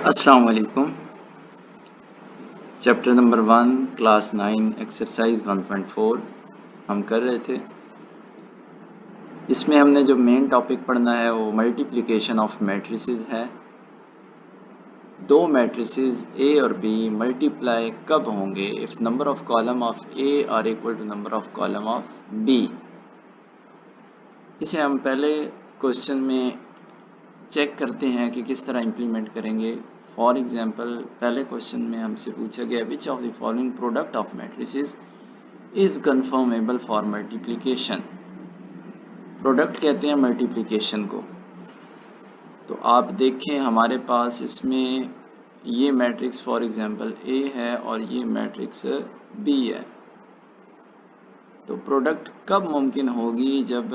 अस्सलाम वालेकुम। Chapter number 1 class 9 exercise 1.4 हम कर रहे थे। इसमें हमने जो मेन टॉपिक पढ़ना है वो मल्टीप्लिकेशन ऑफ मैट्रिसेस है। दो मैट्रिसेस ए और बी मल्टीप्लाई कब होंगे if number of column of A are equal to number of column of B. इसे हम पहले क्वेश्चन में चेक करते हैं कि किस तरह इम्प्लीमेंट करेंगे। फॉर एग्जांपल पहले क्वेश्चन में हमसे पूछा गया which of the following product of matrices is conformable for multiplication. Product कहते हैं मल्टीप्लिकेशन को। तो आप देखें हमारे पास इसमें ये मैट्रिक्स फॉर एग्जांपल ए है और ये मैट्रिक्स बी है। तो प्रोडक्ट कब मुमकिन होगी जब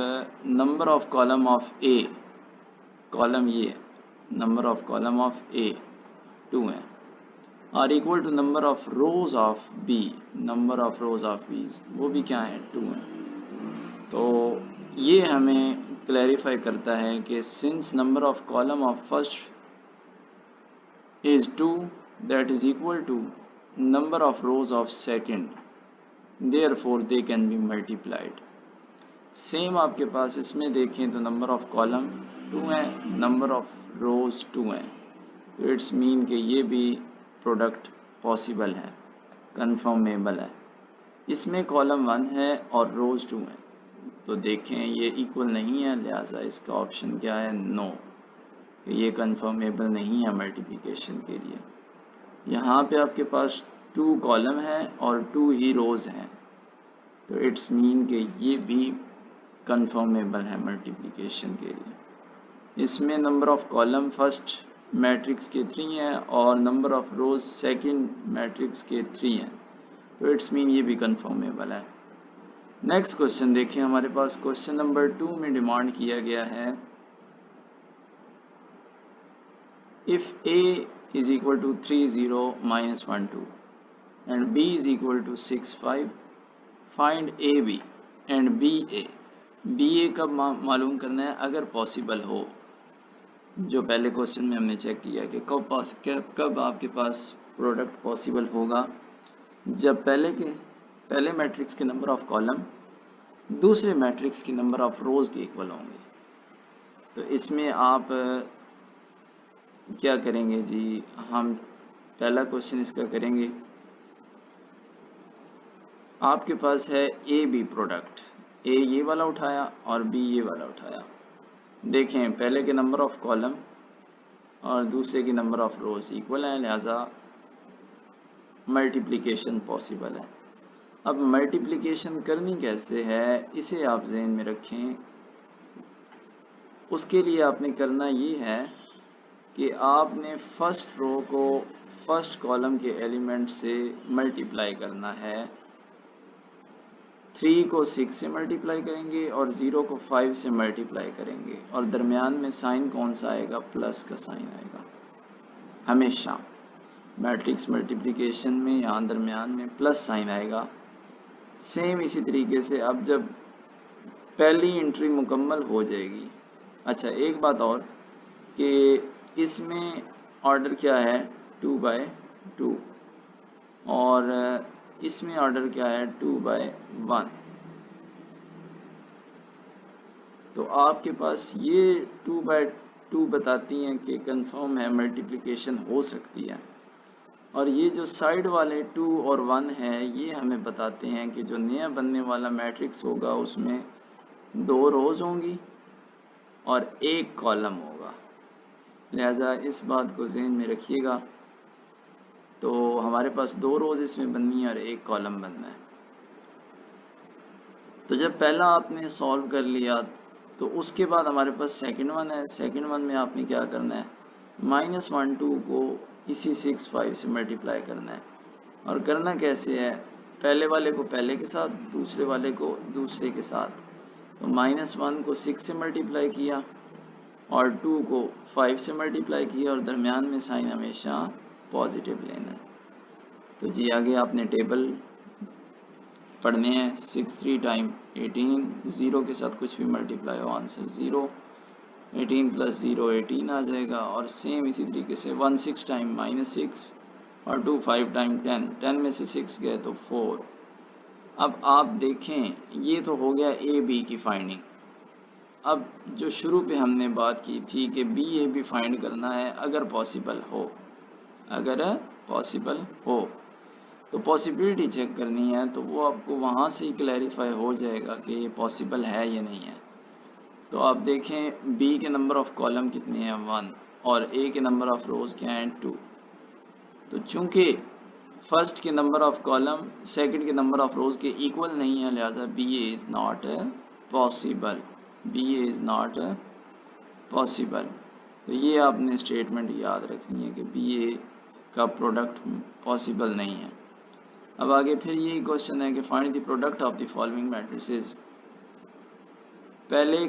number of column of A, column ये number of column of A 2 है, are equal to number of rows of B, number of rows of B वो भी क्या है 2 है। तो ये हमें क्लैरिफाई करता है कि since number of column of first is 2 that is equal to number of rows of second, therefore they can be multiplied. Same आपके पास इसमें देखें तो नंबर ऑफ कॉलम 2 है, नंबर ऑफ रोज 2 है, तो इट्स मीन कि ये भी प्रोडक्ट पॉसिबल है, कन्फर्मेबल है। इसमें कॉलम 1 है और रोज 2 है, तो देखें ये इक्वल नहीं है, लिहाजा इसका ऑप्शन क्या है नो, ये कन्फर्मेबल नहीं है मल्टीप्लिकेशन के लिए। यहाँ पे आपके पास 2 कॉलम है और 2 ही रोज हैं, तो इट्स मीन कि ये भी कन्फर्मेबल है मल्टीप्लिकेशन के लिए। इसमें number of column first matrix के 3 हैं और number of rose second matrix के 3 हैं, तो इट्स मीन ये भी कन्फर्मेबल है। नेक्स्ट क्वेश्चन देखिए हमारे पास क्वेश्चन नंबर 2 में डिमांड किया गया है if A is equal to 3 0 minus 1 2 and B is equal to 6 5 find A B and B A. B A कब मालूम करना है अगर पॉसिबल हो, जो पहले क्वेश्चन में हमने चेक किया कि कब आपके पास प्रोडक्ट पॉसिबल होगा जब पहले मैट्रिक्स के नंबर ऑफ कॉलम दूसरे मैट्रिक्स की नंबर ऑफ रोज के इक्वल होंगे। तो इसमें आप क्या करेंगे जी, हम पहला क्वेश्चन इसका करेंगे। आपके पास है ए बी प्रोडक्ट, ए ये वाला उठाया और बी ये वाला उठाया। देखें पहले के नंबर ऑफ कॉलम और दूसरे की नंबर ऑफ रोज इक्वल है, लिहाजा मल्टीप्लिकेशन पॉसिबल है। अब मल्टीप्लिकेशन करनी कैसे है इसे आप ज़हन में रखें। उसके लिए आपने करना ये है कि आपने फर्स्ट रो को फर्स्ट कॉलम के एलिमेंट से मल्टीप्लाई करना है। 3 को 6 से मल्टीप्लाई करेंगे और 0 को 5 से मल्टीप्लाई करेंगे और दरमियान में साइन कौन सा आएगा, प्लस का साइन आएगा। हमेशा मैट्रिक्स मल्टीप्लिकेशन में यहाँ दरमियान में प्लस साइन आएगा। सेम इसी तरीके से अब जब पहली एंट्री मुकम्मल हो जाएगी। अच्छा एक बात और कि इसमें ऑर्डर क्या है 2/2 और इसमें ऑर्डर क्या है 2/1। तो आपके पास ये 2/2 बताती हैं कि कंफर्म है मल्टीप्लिकेशन हो सकती है, और ये जो साइड वाले 2 और 1 है ये हमें बताते हैं कि जो नया बनने वाला मैट्रिक्स होगा उसमें 2 रोज होंगी और 1 कॉलम होगा, लिहाजा इस बात को ज़हन में रखिएगा। तो हमारे पास 2 रोज इसमें बननी है और 1 कॉलम बनना है। तो जब पहला आपने सॉल्व कर लिया तो उसके बाद हमारे पास सेकंड वन है। सेकंड वन में आपने क्या करना है, -1 2 को इसी 6 5 से मल्टीप्लाई करना है। और करना कैसे है, पहले वाले को पहले के साथ, दूसरे वाले को दूसरे के साथ। तो -1 को 6 से मल्टीप्लाई किया और 2 को 5 से मल्टीप्लाई किया और दरमियान में साइन हमेशा पॉजिटिव लेना है। तो जी आगे आपने टेबल पढ़ने हैं। 6 3 टाइम 18, 0 के साथ कुछ भी मल्टीप्लाई हो आंसर 0, 18 प्लस 0 18 आ जाएगा। और सेम इसी तरीके से 1 6 टाइम -6 और 2 5 टाइम 10, 10 में से 6 गए तो 4। अब आप देखें ये तो हो गया ए बी की फाइंडिंग। अब जो शुरू पे हमने बात की थी कि बी ए बी फाइंड करना है अगर पॉसिबल हो, अगर पॉसिबल हो तो पॉसिबिलिटी चेक करनी है, तो वो आपको वहाँ से ही क्लैरिफाई हो जाएगा कि ये पॉसिबल है या नहीं है। तो आप देखें बी के नंबर ऑफ कॉलम कितने हैं 1 और ए के नंबर ऑफ रोज क्या हैं 2। तो चूंकि फर्स्ट के नंबर ऑफ कॉलम सेकंड के नंबर ऑफ रोज के इक्वल नहीं है, लिहाजा B A is not possible, B A is not possible. तो ये आपने स्टेटमेंट याद रखनी है कि बी ए का प्रोडक्ट पॉसिबल नहीं है। अब आगे फिर यही क्वेश्चन है कि find the product of the following matrices. पहले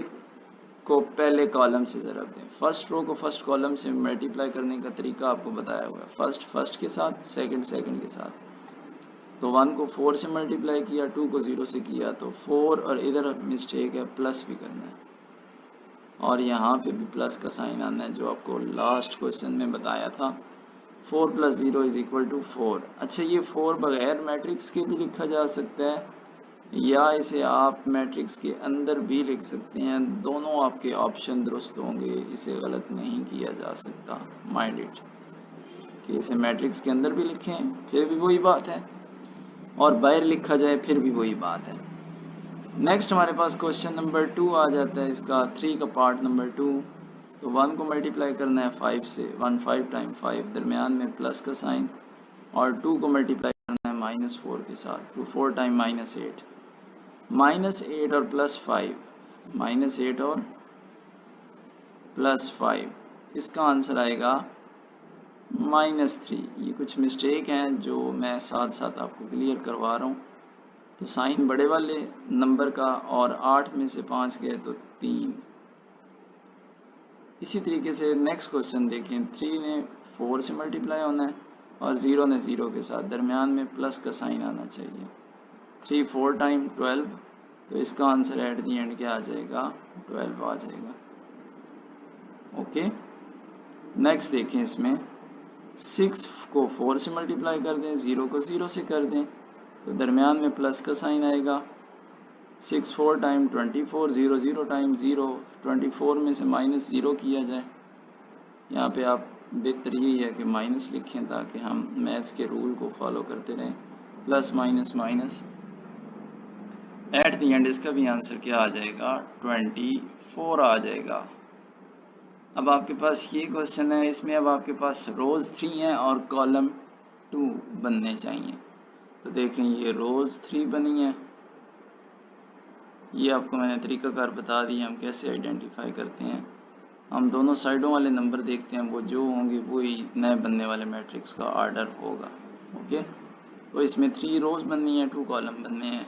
को पहले कॉलम से ज़रब दें, फर्स्ट रो को फर्स्ट कॉलम से मल्टीप्लाई करने का तरीका आपको बताया हुआ है। फर्स्ट के साथ, सेकंड के साथ। तो 1 को 4 से मल्टीप्लाई किया, 2 को 0 से किया तो 4, और इधर मिस्टेक है प्लस भी करना है और यहाँ पे भी प्लस का साइन आना है जो आपको लास्ट क्वेश्चन में बताया था। 4 प्लस 0 इज इक्वल टू 4। अच्छा, ये 4 बगैर मैट्रिक्स के भी लिखा जा सकता है या इसे आप मैट्रिक्स के अंदर भी लिख सकते हैं, दोनों आपके ऑप्शन दुरुस्त होंगे, इसे गलत नहीं किया जा सकता। माइंड इट कि इसे मैट्रिक्स के अंदर भी लिखें फिर भी वही बात है और बाहर लिखा जाए फिर भी वही बात है। नेक्स्ट हमारे पास क्वेश्चन नंबर 2 आ जाता है, इसका 3 का पार्ट नंबर 2। तो 1 को मल्टीप्लाई करना है 5 से, 1 5 टाइम 5, दरमियान में प्लस का साइन, और 2 को मल्टीप्लाई करना है -4 के साथ, 2 4 टाइम -8, -8 और +5, -8 और +5, इसका आंसर आएगा -3। ये कुछ मिस्टेक हैं जो मैं साथ साथ आपको क्लियर करवा रहा हूँ। तो साइन बड़े वाले नंबर का, और 8 में से 5 गए तो 3। इसी तरीके से नेक्स्ट क्वेश्चन देखें, 3 ने 4 से मल्टीप्लाई होना है और 0 ने 0 के साथ, दरमियान में प्लस का साइन आना चाहिए। 3 4 टाइम 12, तो इसका आंसर एट दी एंड क्या आ जाएगा 12 आ जाएगा। ओके, नेक्स्ट देखें, इसमें 6 को 4 से मल्टीप्लाई कर दें, 0 को 0 से कर दें, तो दरमियान में प्लस का साइन आएगा। 6 4 टाइम 24, 0 0 टाइम 0, 24 में से -0 किया जाए। यहाँ पे आप बेहतर यही है कि माइनस लिखें ताकि हम मैथ्स के रूल को फॉलो करते रहें। Plus minus minus, at the and इसका भी आंसर क्या आ जाएगा 24 आ जाएगा। अब आपके पास ये क्वेश्चन है, इसमें अब आपके पास रोज़ 3 हैं और कॉलम 2 बनने चाहिए। तो देखें ये रोज़ 3 बनी है, ये आपको मैंने तरीकाकार बता दिया हम कैसे आइडेंटिफाई करते हैं। हम दोनों साइडों वाले नंबर देखते हैं, वो जो होंगे वही नए बनने वाले मैट्रिक्स का ऑर्डर होगा। ओके, तो इसमें 3 रोज़ बननी है, 2 कॉलम बनने हैं।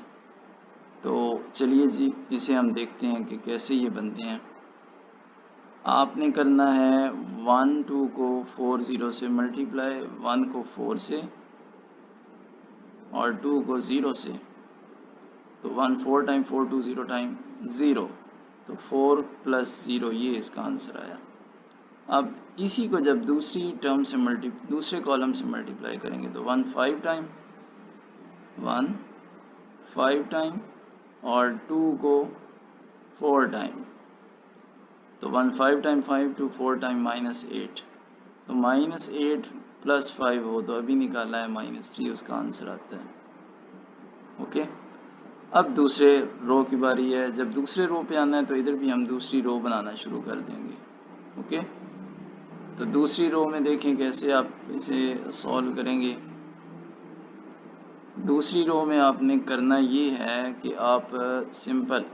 तो चलिए जी, इसे हम देखते हैं कि कैसे ये बनते हैं। आपने करना है 1 2 को 4 0 से मल्टीप्लाई, 1 को 4 से और 2 को 0 से। तो 1 4 टाइम 4 2 0 टाइम 0, तो 4 प्लस 0, ये इसका आंसर आया। अब इसी को जब दूसरी टर्म से दूसरे कॉलम से मल्टीप्लाई करेंगे तो 1 5 टाइम, 1 5 टाइम और 2 को 4 टाइम, तो 1 5 टाइम 5 2 4 टाइम -8, तो -8 प्लस 5 हो तो अभी निकाला है -3, उसका आंसर आता है। ओके, अब दूसरे रो की बारी है। जब दूसरे रो पे आना है तो इधर भी हम दूसरी रो बनाना शुरू कर देंगे। ओके, तो दूसरी रो में देखें कैसे आप इसे सॉल्व करेंगे। दूसरी रो में आपने करना ये है कि आप सिंपल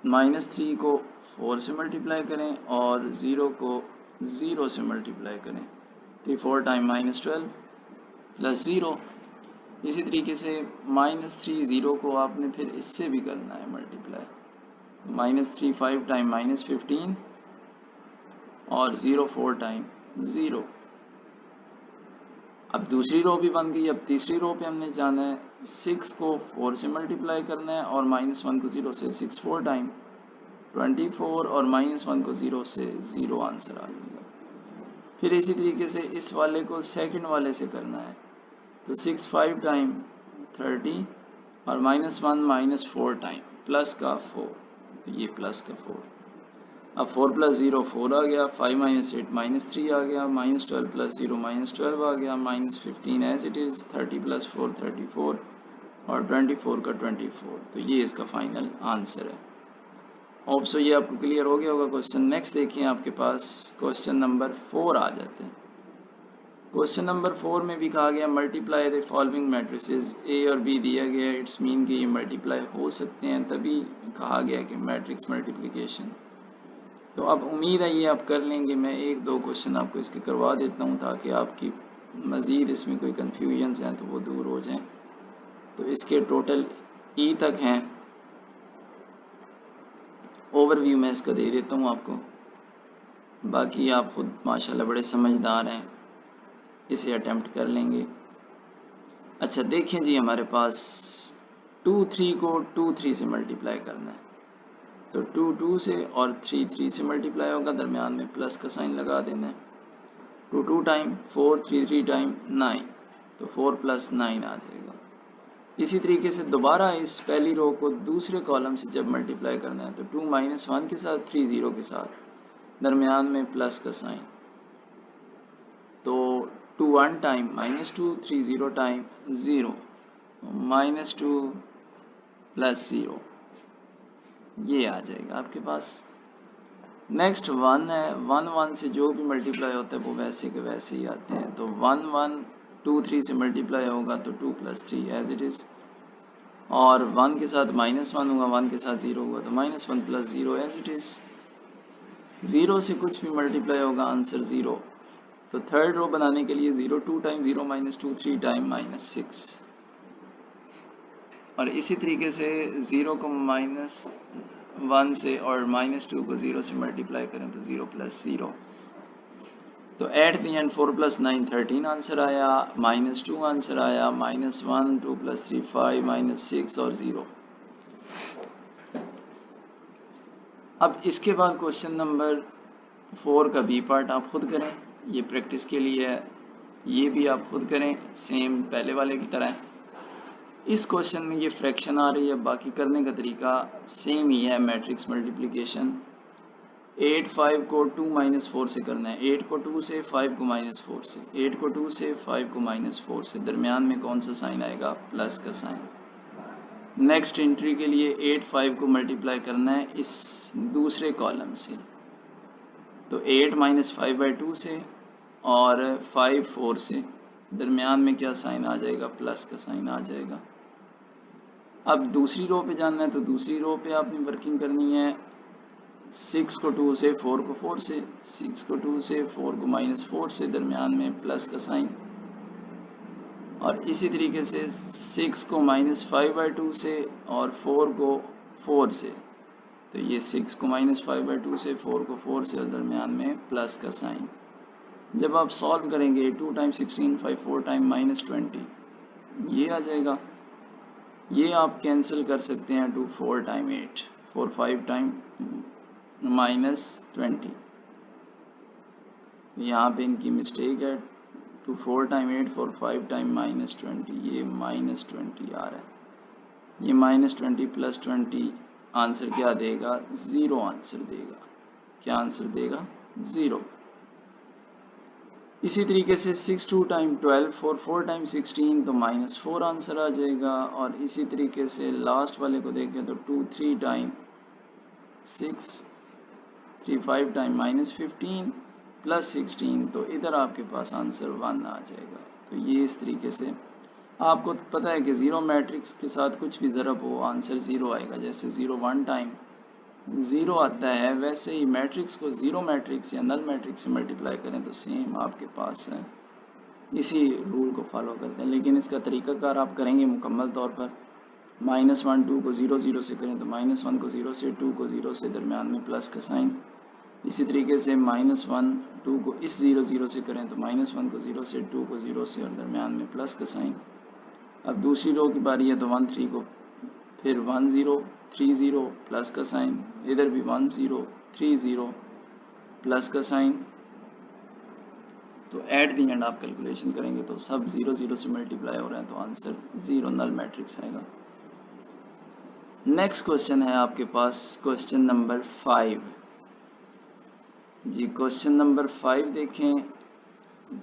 -3 को 4 से मल्टीप्लाई करें और 0 को 0 से मल्टीप्लाई करें। 4 टाइम -12 प्लस 0। इसी तरीके से -3 0 को आपने फिर इससे भी करना है मल्टीप्लाई। -3 5 टाइम -15 और 0 4 टाइम 0। अब दूसरी रो भी बन गई। अब तीसरी रो पे हमने जाना है 6 को 4 से मल्टीप्लाई करना है और -1 को 0 से, 6 4 टाइम 24 और -1 को 0 से 0 आंसर आ जाएगा। फिर इसी तरीके से इस वाले को सेकंड वाले से करना है, तो 6 5 टाइम 30 और -1 -4 टाइम प्लस का 4, तो ये प्लस का 4। अब 4 + 0 4 आ गया, 5 - 8 -3 आ गया, -12 + 0 -12 आ गया, -15 एज इट इज़, 30 + 4 34 और 24 का 24, तो ये इसका फाइनल आंसर है। होप सो ये आपको क्लियर हो गया होगा क्वेश्चन। नेक्स्ट देखिए आपके पास क्वेश्चन नंबर 4 आ जाते हैं। क्वेश्चन नंबर 4 में भी कहा गया मल्टीप्लाई द फॉलोइंग मैट्रिसेस, ए और बी दिया गया, इट्स मीन कि ये मल्टीप्लाई हो सकते हैं, तभी कहा गया कि मैट्रिक्स मल्टीप्लिकेशन। तो अब उम्मीद है ये आप कर लेंगे। मैं एक दो क्वेश्चन आपको इसके करवा देता हूँ ताकि आपकी मज़ीद इसमें कोई कन्फ्यूजन्स हैं तो वो दूर हो जाएं। तो इसके टोटल ई तक हैं, ओवरव्यू मैं इसका दे देता हूँ आपको, बाकी आप खुद माशाल्लाह बड़े समझदार हैं, इसे अटेम्प्ट कर लेंगे। अच्छा देखें जी, हमारे पास 2 3 को 2 3 से मल्टीप्लाई करना है, तो 2 2 से और 3 3 से मल्टीप्लाई होगा, दरमियान में प्लस का साइन लगा देना है। 2 2 टाइम 4, 3 3 टाइम 9, तो 4 + 9 आ जाएगा। इसी तरीके से दोबारा इस पहली रो को दूसरे कॉलम से जब मल्टीप्लाई करना है, तो 2 -1 के साथ 3 0 के साथ, दरमियान में प्लस का साइन, तो 2 1 टाइम -2, 3 0 टाइम 0, -2 + 0, ये आ जाएगा आपके पास। नेक्स्ट 1 है, 1 1 से जो भी मल्टीप्लाई होता है वो वैसे के वैसे ही आते हैं, तो 1 1 2 3 से मल्टीप्लाई होगा तो 2 + 3 एज इट इज़, और 1 के साथ -1 होगा, 1 के साथ 0 होगा तो -1 + 0 एज इट इज़। 0 से कुछ भी मल्टीप्लाई होगा, आंसर 0। तो थर्ड रो बनाने के लिए 0 2 टाइम 0 -2 3 टाइम -6, और इसी तरीके से 0 को -1 से और -2 को 0 से मल्टीप्लाई करें तो 0 + 0, तो एट द एंड 4 + 9 13 आंसर आया, -2 आंसर आया, -1 2 + 3 5 -6 और 0। अब इसके बाद क्वेश्चन नंबर 4 का बी पार्ट आप खुद करें, ये प्रैक्टिस के लिए है, ये भी आप खुद करें सेम पहले वाले की तरह। इस क्वेश्चन में ये फ्रैक्शन आ रही है, बाकी करने का तरीका सेम ही है, मैट्रिक्स मल्टीप्लिकेशन। 8 5 को 2 - 4 से करना है, 8 को 2 से, 5 को -4 से, 8 को 2 से, 5 को -4 से, दरमियान में कौन सा साइन आएगा, प्लस का साइन। नेक्स्ट एंट्री के लिए 8 5 को मल्टीप्लाई करना है इस दूसरे कॉलम से, तो 8 - 5/2 से और 5 4 से, दरमियान में क्या साइन आ जाएगा, प्लस का साइन आ जाएगा। अब दूसरी रो पे जाना है, तो दूसरी रो पे आपने वर्किंग करनी है, 6 को 2 से, 4 को 4 से, 6 को 2 से, 4 को -4 से, दरमियान में प्लस का साइन, और इसी तरीके से 6 को -5/2 से और 4 को 4 से, तो ये 6 को -5/2 से, 4 को 4 से और दरमियान में प्लस का साइन। जब आप सॉल्व करेंगे 2 टाइम 16 5 4 टाइम -20, ये आ जाएगा। ये आप कैंसिल कर सकते हैं, 2 4 टाइम 8 4 5 टाइम -20, यहाँ पे इनकी मिस्टेक है, 2 4 टाइम 8 4 5 टाइम -20, ये -20 आ रहा है, ये -20 + 20 आंसर क्या देगा, 0 आंसर देगा। क्या आंसर देगा, 0। इसी तरीके से 6 2 टाइम 12 4 4 टाइम 16, तो -4 आंसर आ जाएगा, और इसी तरीके से लास्ट वाले को देखें तो 2 3 टाइम 6 3 5 टाइम -15 + 16, तो इधर आपके पास आंसर 1 आ जाएगा। तो ये इस तरीके से आपको पता है कि ज़ीरो मैट्रिक्स के साथ कुछ भी ज़रब हो आंसर 0 आएगा, जैसे 0 1 टाइम 0 आता है, वैसे ही मैट्रिक्स को ज़ीरो मैट्रिक्स या नल मैट्रिक्स से मल्टीप्लाई करें तो सेम आपके पास है, इसी रूल को फॉलो करते हैं। लेकिन इसका तरीक़ाकार आप करेंगे मुकम्मल तौर पर, -1 2 को 0 0 से करें तो -1 को 0 से, 2 को 0 से, दरमियान में प्लस का साइन। इसी तरीके से -1 2 को इस 0 0 से करें तो -1 को 0 से, 2 को 0 से और दरमियान में प्लस का साइन। अब दूसरी रो की बारी है, तो 1 3 को फिर 1 0 3 0 प्लस का साइन, इधर भी 1 0 3 0 प्लस का साइन। तो एट द एंड आप कैलकुलेशन करेंगे तो सब 0 0 से मल्टीप्लाई हो रहे हैं, तो आंसर 0 नल मैट्रिक्स आएगा। नेक्स्ट क्वेश्चन है आपके पास क्वेश्चन नंबर 5 जी। क्वेश्चन नंबर 5 देखें,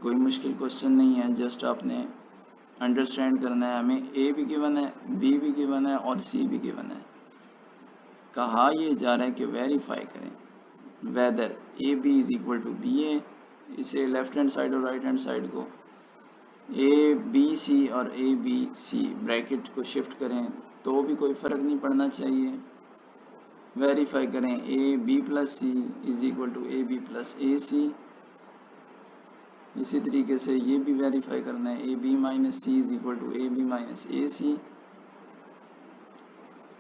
कोई मुश्किल क्वेश्चन नहीं है, जस्ट आपने अंडरस्टैंड करना है। हमें ए भी गिवन है, बी भी गिवन है और सी भी गिवन है। कहा ये जा रहा है कि वेरीफाई करें whether A B is equal to B A, इसे लेफ्ट हैंड साइड और राइट हैंड साइड को ए बी सी और ए बी सी ब्रैकेट को शिफ्ट करें तो भी कोई फ़र्क नहीं पड़ना चाहिए। वेरीफाई करें A B plus C is equal to A B plus A C. इसी तरीके से ये भी वेरीफाई करना है A B minus C is equal to A B minus A C.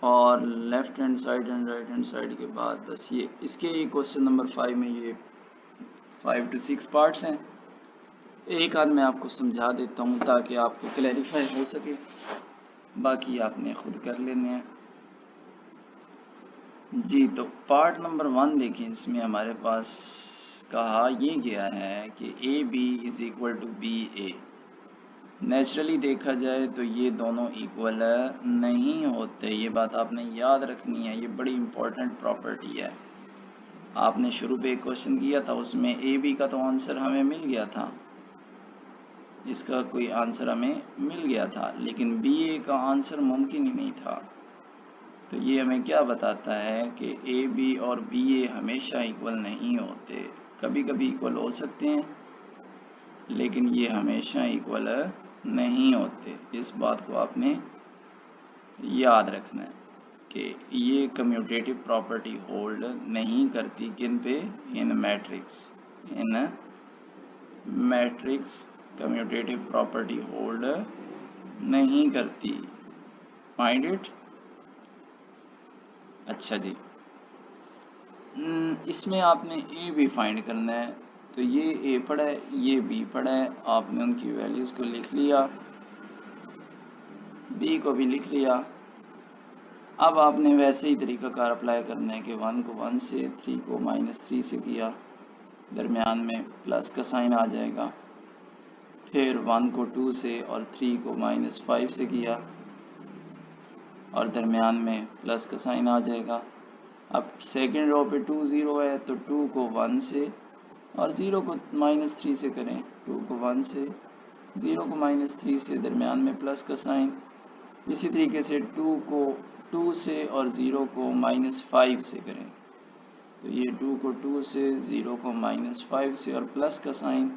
और left hand side and right hand side के बाद बस ये इसके क्वेश्चन नंबर 5 में ये 5 to 6 पार्ट्स हैं। एक आध मैं आपको समझा देता हूँ ताकि आपको क्लैरिफाई हो सके, बाकी आपने खुद कर लेने हैं जी। तो पार्ट नंबर 1 देखें, इसमें हमारे पास कहा ये गया है कि A B is equal to B A. Naturally देखा जाए तो ये दोनों इक्वल नहीं होते, ये बात आपने याद रखनी है, ये बड़ी इंपॉर्टेंट प्रॉपर्टी है। आपने शुरू पे एक क्वेश्चन किया था, उसमें ए बी का तो आंसर हमें मिल गया था, इसका कोई आंसर हमें मिल गया था, लेकिन बी ए का आंसर मुमकिन ही नहीं था। तो ये हमें क्या बताता है कि ए बी और बी ए हमेशा इक्वल नहीं होते, कभी कभी इक्वल हो सकते हैं लेकिन ये हमेशा इक्वल नहीं होते। इस बात को आपने याद रखना है कि ये कम्यूटेटिव प्रॉपर्टी होल्ड नहीं करती किन पे, इन मैट्रिक्स। इन मैट्रिक्स कम्यूटेटिव प्रॉपर्टी होल्ड नहीं करती, माइंड इट। अच्छा जी, इसमें आपने ए भी फाइंड करना है, तो ये ए पड़ा है, ये बी पड़ा है, आपने उनकी वैल्यूज को लिख लिया, बी को भी लिख लिया। अब आपने वैसे ही तरीकाकार अप्लाई करना है कि 1 को 1 से, 3 को -3 से किया, दरमियान में प्लस का साइन आ जाएगा। फिर 1 को 2 से और 3 को -5 से किया और दरमियान में प्लस का साइन आ जाएगा। अब सेकेंड रो पे 2 0 है तो 2 को 1 से और 0 को -3 से करें, 2 को 1 से, 0 को -3 से, दरमियान में प्लस का साइन। इसी तरीके से 2 को 2 से और 0 को -5 से करें, तो ये 2 को 2 से, 0 को -5 से और प्लस का साइन।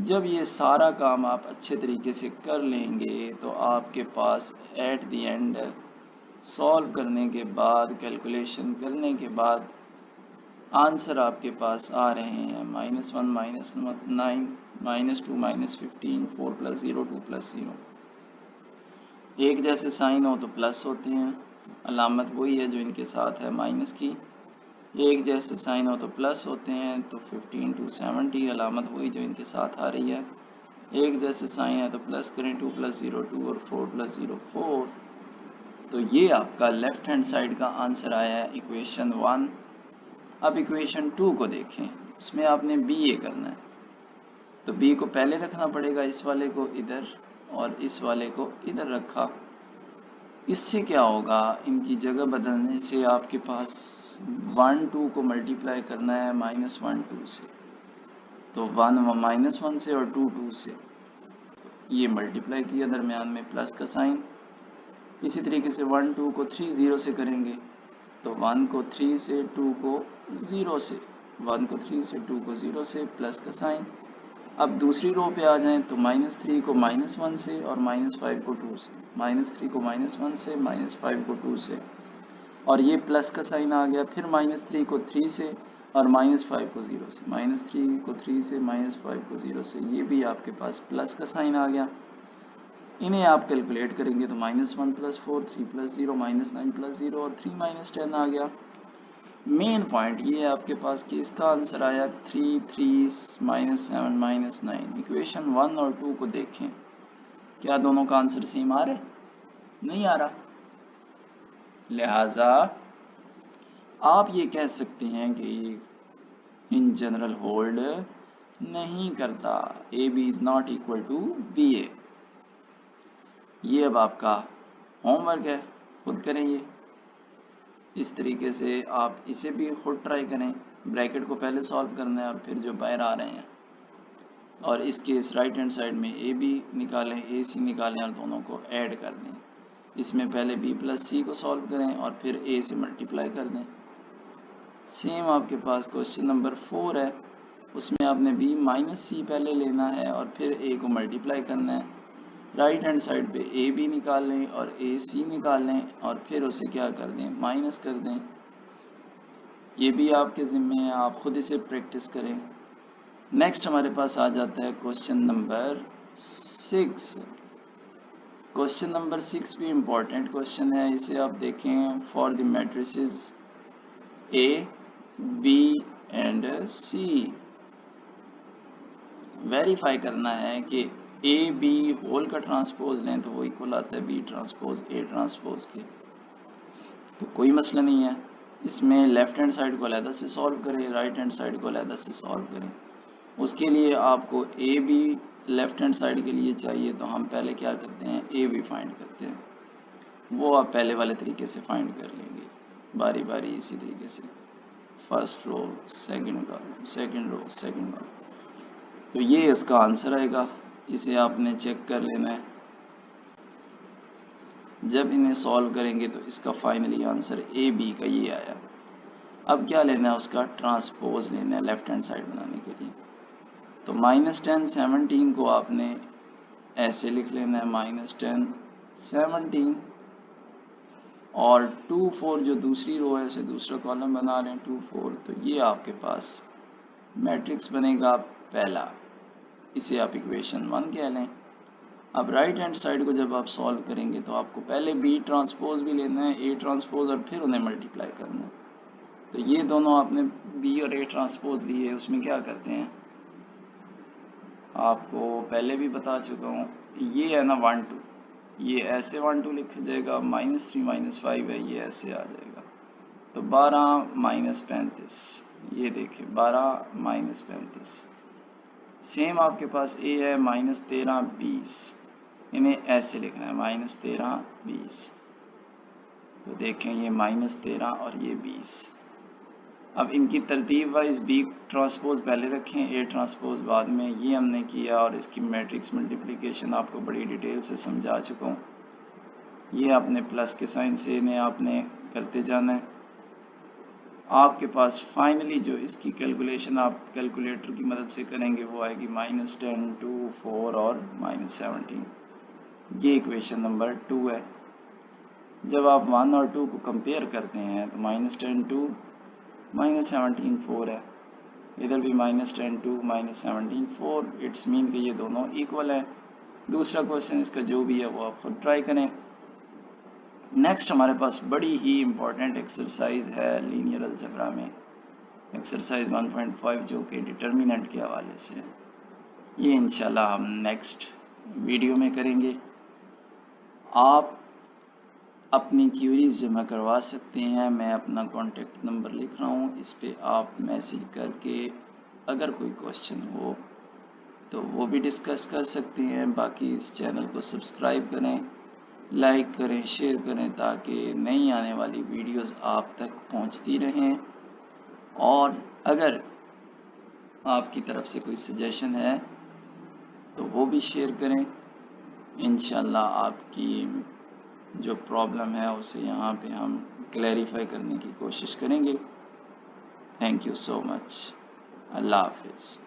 जब ये सारा काम आप अच्छे तरीके से कर लेंगे तो आपके पास एट द एंड सॉल्व करने के बाद, कैलकुलेशन करने के बाद आंसर आपके पास आ रहे हैं -1 -9 -2 -15 4 + 0 2 + 0। एक जैसे साइन हो तो प्लस होते हैं, अलामत वही है जो इनके साथ है माइनस की। एक जैसे साइन हो तो प्लस होते हैं, तो 15 to 70 अलामत वही जो इनके साथ आ रही है। एक जैसे साइन है तो प्लस करें, 2 + 0 2 और 4 + 0 4। तो ये आपका लेफ्ट हैंड साइड का आंसर आया है इक्वेशन 1। अब इक्वेशन 2 को देखें, इसमें आपने बी ए करना है, तो बी को पहले रखना पड़ेगा, इस वाले को इधर और इस वाले को इधर रखा। इससे क्या होगा, इनकी जगह बदलने से आपके पास 1 2 को मल्टीप्लाई करना है -1 2 से, तो 1 -1 से और 2 2 से, ये मल्टीप्लाई किया, दरमियान में प्लस का साइन। इसी तरीके से 1 2 को 3 0 से करेंगे, तो 1 को 3 से, 2 को 0 से, 1 को 3 से, 2 को 0 से, प्लस का साइन। अब दूसरी रो पे आ जाएं तो -3 को -1 से और -5 को 2 से, -3 को -1 से, -5 को 2 से, और ये प्लस का साइन आ गया। फिर -3 को 3 से और -5 को 0 से, -3 को 3 से, -5 को 0 से, ये भी आपके पास प्लस का साइन आ गया। इन्हें आप कैलकुलेट करेंगे तो -1 + 4 3 + 0 -9 + 0 और 3 - 10 आ गया। मेन पॉइंट ये है आपके पास कि इसका आंसर आया 3 3 -7 -9। इक्वेशन 1 और 2 को देखें, क्या दोनों का आंसर सेम आ रहा है? नहीं आ रहा। लिहाजा आप ये कह सकते हैं कि इन जनरल होल्ड नहीं करता। A B is not equal to B A. ये अब आपका होमवर्क है, खुद करें ये। इस तरीके से आप इसे भी खुद ट्राई करें। ब्रैकेट को पहले सॉल्व करना है और फिर जो बाहर आ रहे हैं, और इसके इस राइट हैंड साइड में ए बी निकालें, ए सी निकालें और दोनों को ऐड कर दें। इसमें पहले बी प्लस सी को सॉल्व करें और फिर ए से मल्टीप्लाई कर दें। सेम आपके पास क्वेश्चन नंबर 4 है, उसमें आपने बी माइनस सी पहले लेना है और फिर ए को मल्टीप्लाई करना है। राइट हैंड साइड पे ए बी निकाल लें और ए सी निकाल लें और फिर उसे क्या कर दें, माइनस कर दें। ये भी आपके ज़िम्मे है, आप खुद इसे प्रैक्टिस करें। नेक्स्ट हमारे पास आ जाता है क्वेश्चन नंबर 6। क्वेश्चन नंबर 6 भी इम्पॉर्टेंट क्वेश्चन है। इसे आप देखें, for the matrices A B and C verify करना है कि ए बी होल का ट्रांसपोज लें तो वो इक्वल आता है बी ट्रांसपोज ए ट्रांसपोज के। तो कोई मसला नहीं है, इसमें लेफ्ट हैंड साइड को अलहदा से सॉल्व करें, राइट हैंड साइड को अलहदा से सॉल्व करें। उसके लिए आपको A be left hand side के लिए चाहिए, तो हम पहले क्या करते हैं, ए बी फाइंड करते हैं। वो आप पहले वाले तरीके से फाइंड कर लेंगे, बारी बारी इसी तरीके से, first row second column, second row second column. तो ये इसका आंसर आएगा, इसे आपने चेक कर लेना है। जब इन्हें सॉल्व करेंगे तो इसका फाइनली आंसर ए बी का ये आया। अब क्या लेना है, उसका ट्रांसपोज लेना है लेफ्ट हैंड साइड बनाने के लिए। तो -10 17 को आपने ऐसे लिख लेना है, -10 17 और 2 4 जो दूसरी रो है उसे दूसरा कॉलम बना लें 2 4। तो ये आपके पास मैट्रिक्स बनेगा पहला, इसे आप इक्वेशन 1 कह लें। अब राइट हैंड साइड को जब आप सॉल्व करेंगे तो आपको पहले बी ट्रांसपोज भी लेना है, ए ट्रांसपोज, और फिर उन्हें मल्टीप्लाई करना है। तो ये दोनों आपने बी और ए ट्रांसपोज लिए, उसमें क्या करते हैं, आपको पहले भी बता चुका हूँ। ये है ना 1 2, ये ऐसे 1 2 लिखा जाएगा, -3 -5 है, ये ऐसे आ जाएगा। तो 12 -35, ये देखिए 12 -35। सेम आपके पास ए है -13 20, इन्हें ऐसे लिखना है -13 20। तो देखें ये -13 और ये 20। अब इनकी तरतीब वाइज बी ट्रांसपोज पहले रखें, ए ट्रांसपोज बाद में, ये हमने किया। और इसकी मैट्रिक्स मल्टीप्लिकेशन आपको बड़ी डिटेल से समझा चुका हूँ। ये आपने प्लस के साइन से इन्हें आपने करते जाना है। आपके पास फाइनली जो इसकी कैलकुलेशन आप कैलकुलेटर की मदद से करेंगे वो आएगी -10 2 4 और -17। ये इक्वेशन नंबर 2 है। जब आप 1 और 2 को कंपेयर करते हैं तो -10 2 -17 4 है, इधर भी -10 2 -17 4। इट्स मीन कि ये दोनों इक्वल है। दूसरा क्वेश्चन इसका जो भी है वो आप खुद ट्राई करें। नेक्स्ट हमारे पास बड़ी ही इम्पॉर्टेंट एक्सरसाइज है लीनियर अलजेब्रा में, एक्सरसाइज 1.5, जो कि डिटर्मिनेंट के हवाले से है। ये इंशाल्लाह हम नेक्स्ट वीडियो में करेंगे। आप अपनी क्यूरीज जमा करवा सकते हैं, मैं अपना कॉन्टेक्ट नंबर लिख रहा हूँ, इस पर आप मैसेज करके अगर कोई क्वेश्चन हो तो वो भी डिस्कस कर सकते हैं। बाकी इस चैनल को सब्सक्राइब करें, लाइक करें, शेयर करें, ताकि नई आने वाली वीडियोस आप तक पहुंचती रहें। और अगर आपकी तरफ से कोई सजेशन है तो वो भी शेयर करें। इंशाल्लाह आपकी जो प्रॉब्लम है उसे यहाँ पे हम क्लैरिफाई करने की कोशिश करेंगे। Thank you so much. अल्लाह हाफिज़।